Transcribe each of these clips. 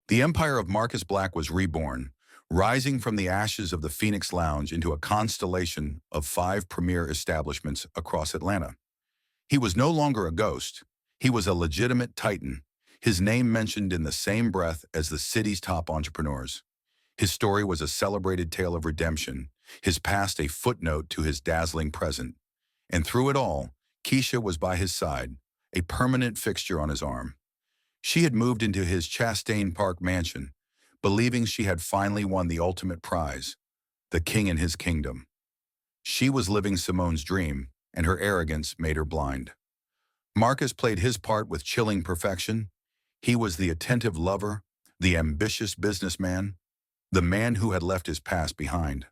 The empire of Marcus Black was reborn, rising from the ashes of the Phoenix Lounge into a constellation of 5 premier establishments across Atlanta. He was no longer a ghost. He was a legitimate titan, his name mentioned in the same breath as the city's top entrepreneurs. His story was a celebrated tale of redemption, his past a footnote to his dazzling present. And through it all, Keisha was by his side, a permanent fixture on his arm. She had moved into his Chastain Park mansion, believing she had finally won the ultimate prize, the king in his kingdom. She was living Simone's dream, and her arrogance made her blind. Marcus played his part with chilling perfection. He was the attentive lover, the ambitious businessman, the man who had left his past behind.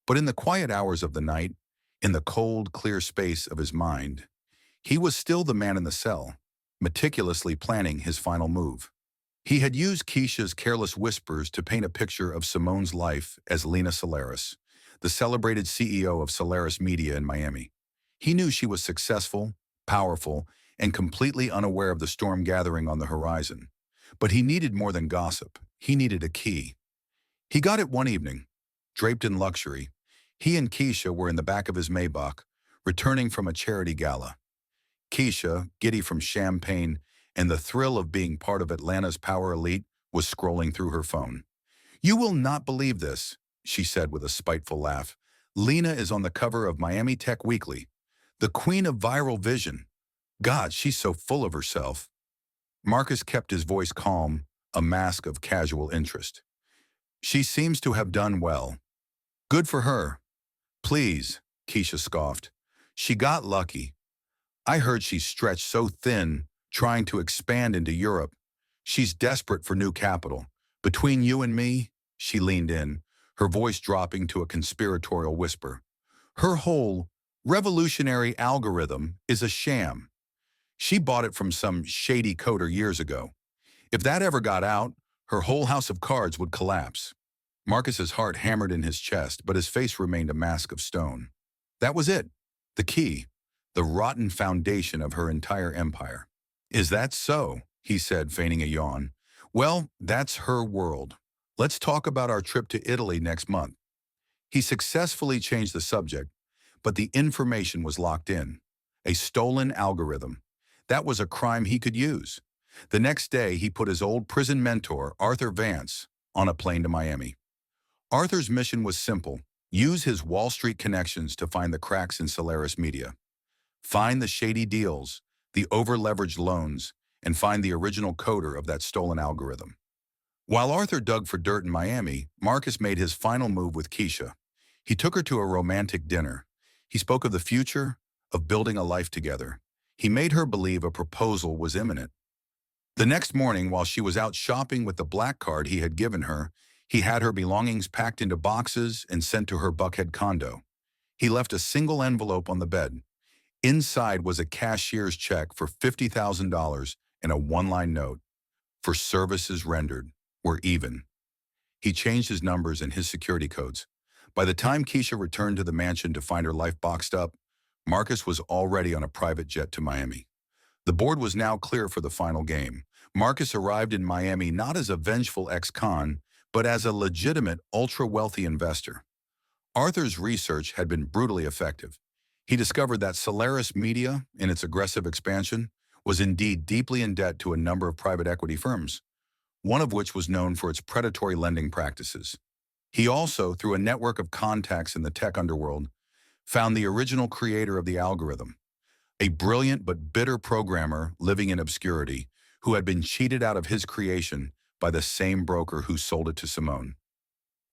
But in the quiet hours of the night, in the cold, clear space of his mind, he was still the man in the cell, meticulously planning his final move. He had used Keisha's careless whispers to paint a picture of Simone's life as Lena Solaris, the celebrated CEO of Solaris Media in Miami. He knew she was successful, powerful, and completely unaware of the storm gathering on the horizon. But he needed more than gossip. He needed a key. He got it one evening. Draped in luxury, he and Keisha were in the back of his Maybach, returning from a charity gala. Keisha, giddy from champagne and the thrill of being part of Atlanta's power elite, was scrolling through her phone. "You will not believe this," she said with a spiteful laugh. "Lena is on the cover of Miami Tech Weekly, the queen of viral vision. God, she's so full of herself." Marcus kept his voice calm, a mask of casual interest. "She seems to have done well. Good for her." "Please," Keisha scoffed. "She got lucky. I heard she's stretched so thin, trying to expand into Europe. She's desperate for new capital. Between you and me," she leaned in, her voice dropping to a conspiratorial whisper, "her whole revolutionary algorithm is a sham. She bought it from some shady coder years ago. If that ever got out, her whole house of cards would collapse." Marcus's heart hammered in his chest, but his face remained a mask of stone. That was it, the key, the rotten foundation of her entire empire. "Is that so?" he said, feigning a yawn. "Well, that's her world. Let's talk about our trip to Italy next month." He successfully changed the subject, but the information was locked in. A stolen algorithm. That was a crime he could use. The next day, he put his old prison mentor, Arthur Vance, on a plane to Miami. Arthur's mission was simple: use his Wall Street connections to find the cracks in Solaris Media. Find the shady deals, the over-leveraged loans, and find the original coder of that stolen algorithm. While Arthur dug for dirt in Miami, Marcus made his final move with Keisha. He took her to a romantic dinner. He spoke of the future, of building a life together. He made her believe a proposal was imminent. The next morning, while she was out shopping with the black card he had given her, he had her belongings packed into boxes and sent to her Buckhead condo. He left a single envelope on the bed. Inside was a cashier's check for $50,000 and a one-line note. "For services rendered, we're even." He changed his numbers and his security codes. By the time Keisha returned to the mansion to find her life boxed up, Marcus was already on a private jet to Miami. The board was now clear for the final game. Marcus arrived in Miami not as a vengeful ex-con, but as a legitimate, ultra-wealthy investor. Arthur's research had been brutally effective. He discovered that Solaris Media, in its aggressive expansion, was indeed deeply in debt to a number of private equity firms, one of which was known for its predatory lending practices. He also, through a network of contacts in the tech underworld, found the original creator of the algorithm, a brilliant but bitter programmer living in obscurity who had been cheated out of his creation by the same broker who sold it to Simone.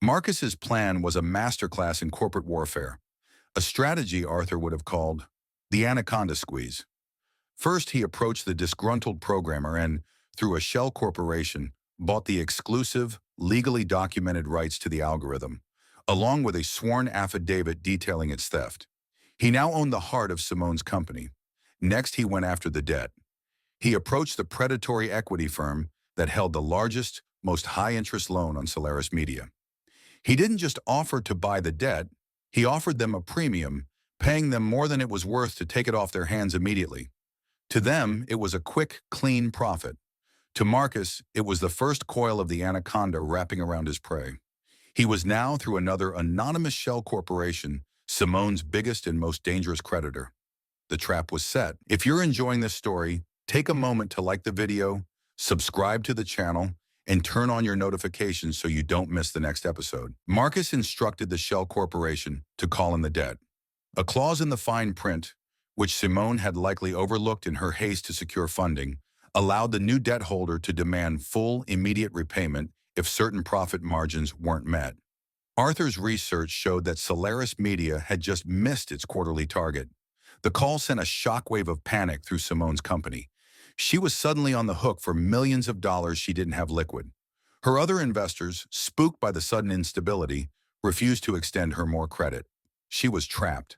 Marcus's plan was a masterclass in corporate warfare, a strategy Arthur would have called the anaconda squeeze. First, he approached the disgruntled programmer and, through a shell corporation, bought the exclusive, legally documented rights to the algorithm, along with a sworn affidavit detailing its theft. He now owned the heart of Simone's company. Next, he went after the debt. He approached the predatory equity firm that held the largest, most high-interest loan on Solaris Media. He didn't just offer to buy the debt, he offered them a premium, paying them more than it was worth to take it off their hands immediately. To them, it was a quick, clean profit. To Marcus, it was the first coil of the anaconda wrapping around his prey. He was now, through another anonymous shell corporation, Simone's biggest and most dangerous creditor. The trap was set. If you're enjoying this story, take a moment to like the video, subscribe to the channel, and turn on your notifications so you don't miss the next episode. Marcus instructed the Shell Corporation to call in the debt. A clause in the fine print, which Simone had likely overlooked in her haste to secure funding, allowed the new debt holder to demand full, immediate repayment if certain profit margins weren't met. Arthur's research showed that Solaris Media had just missed its quarterly target. The call sent a shockwave of panic through Simone's company. She was suddenly on the hook for millions of dollars she didn't have liquid. Her other investors, spooked by the sudden instability, refused to extend her more credit. She was trapped.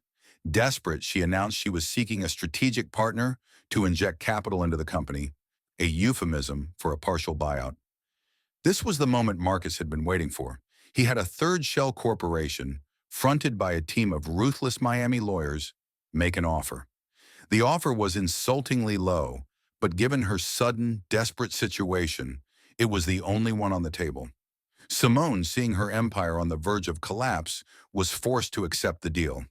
Desperate, she announced she was seeking a strategic partner to inject capital into the company, a euphemism for a partial buyout. This was the moment Marcus had been waiting for. He had a third shell corporation, fronted by a team of ruthless Miami lawyers, make an offer. The offer was insultingly low, but given her sudden, desperate situation, it was the only one on the table. Simone, seeing her empire on the verge of collapse, was forced to accept the deal.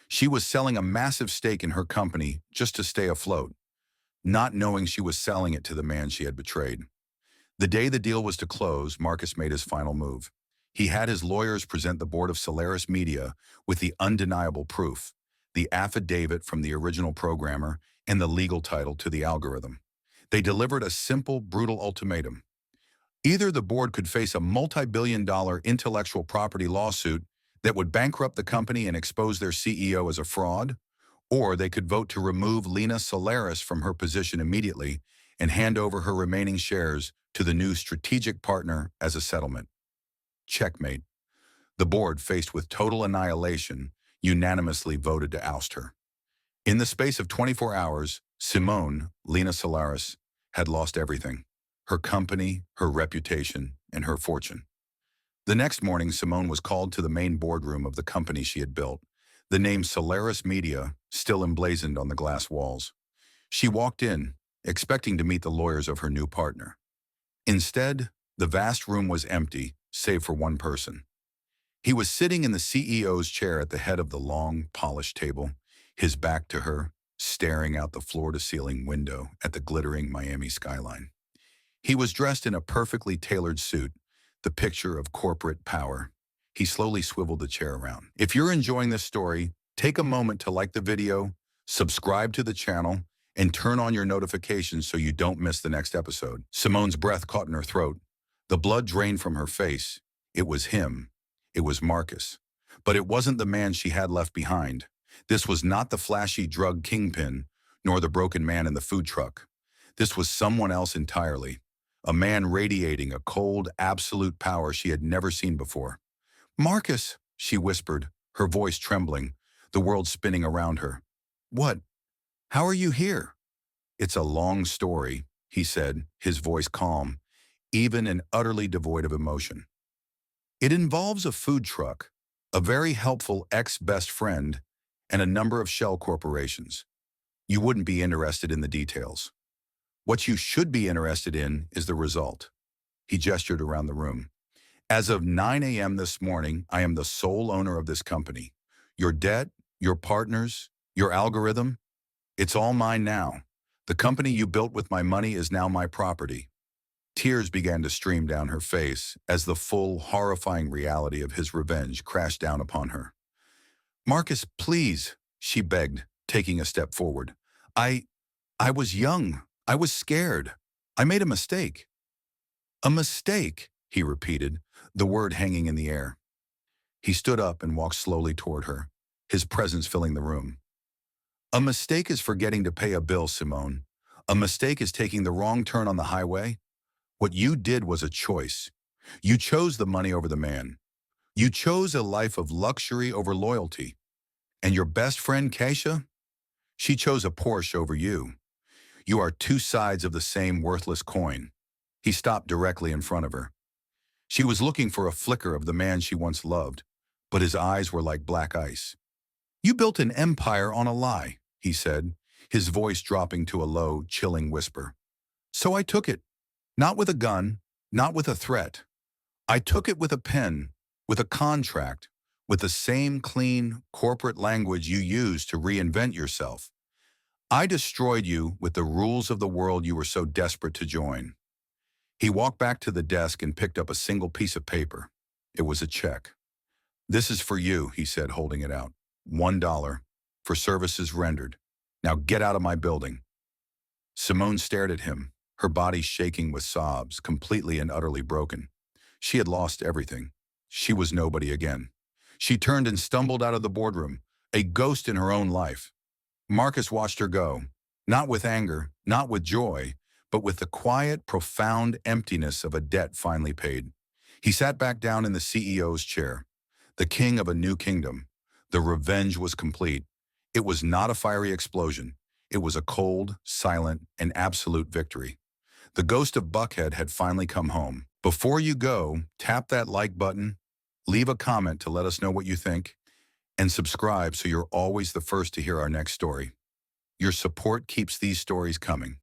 She was selling a massive stake in her company just to stay afloat, not knowing she was selling it to the man she had betrayed. The day the deal was to close, Marcus made his final move. He had his lawyers present the board of Solaris Media with the undeniable proof, the affidavit from the original programmer, and the legal title to the algorithm. They delivered a simple, brutal ultimatum. Either the board could face a multi-billion-dollar intellectual property lawsuit that would bankrupt the company and expose their CEO as a fraud, or they could vote to remove Lena Solaris from her position immediately and hand over her remaining shares to the new strategic partner as a settlement. Checkmate. The board, faced with total annihilation, unanimously voted to oust her. In the space of 24 hours, Simone, Lena Solaris, had lost everything: her company, her reputation, and her fortune. The next morning, Simone was called to the main boardroom of the company she had built, the name Solaris Media still emblazoned on the glass walls. She walked in, expecting to meet the lawyers of her new partner. Instead, the vast room was empty, save for one person. He was sitting in the CEO's chair at the head of the long, polished table, his back to her, staring out the floor-to-ceiling window at the glittering Miami skyline. He was dressed in a perfectly tailored suit, the picture of corporate power. He slowly swiveled the chair around. If you're enjoying this story, take a moment to like the video, subscribe to the channel, and turn on your notifications so you don't miss the next episode. Simone's breath caught in her throat. The blood drained from her face. It was him. It was Marcus. But it wasn't the man she had left behind. This was not the flashy drug kingpin, nor the broken man in the food truck. This was someone else entirely. A man radiating a cold, absolute power she had never seen before. "Marcus," she whispered, her voice trembling, the world spinning around her. "What? How are you here?" "It's a long story," he said, his voice calm, even and utterly devoid of emotion. "It involves a food truck, a very helpful ex-best friend, and a number of shell corporations. You wouldn't be interested in the details. What you should be interested in is the result." He gestured around the room. "As of 9 a.m. this morning, I am the sole owner of this company. Your debt, your partners, your algorithm, it's all mine now. The company you built with my money is now my property." Tears began to stream down her face as the full, horrifying reality of his revenge crashed down upon her. "Marcus, please," she begged, taking a step forward. I was young. I was scared. I made a mistake." "A mistake," he repeated, the word hanging in the air. He stood up and walked slowly toward her, his presence filling the room. "A mistake is forgetting to pay a bill, Simone. A mistake is taking the wrong turn on the highway. What you did was a choice. You chose the money over the man. You chose a life of luxury over loyalty. And your best friend, Keisha? She chose a Porsche over you. You are two sides of the same worthless coin." He stopped directly in front of her. She was looking for a flicker of the man she once loved, but his eyes were like black ice. "You built an empire on a lie," he said, his voice dropping to a low, chilling whisper. "So I took it. Not with a gun, not with a threat. I took it with a pen, with a contract, with the same clean corporate language you used to reinvent yourself. I destroyed you with the rules of the world you were so desperate to join. He walked back to the desk and picked up a single piece of paper. It was a check. This is for you, he said, holding it out. $1 for services rendered. Now get out of my building. Simone stared at him, her body shaking with sobs, completely and utterly broken. She had lost everything. She was nobody again. She turned and stumbled out of the boardroom, a ghost in her own life. Marcus watched her go, not with anger, not with joy, but with the quiet, profound emptiness of a debt finally paid. He sat back down in the CEO's chair, the king of a new kingdom. The revenge was complete. It was not a fiery explosion. It was a cold, silent, and absolute victory. The ghost of Buckhead had finally come home. Before you go, tap that like button, leave a comment to let us know what you think, and subscribe so you're always the first to hear our next story. Your support keeps these stories coming.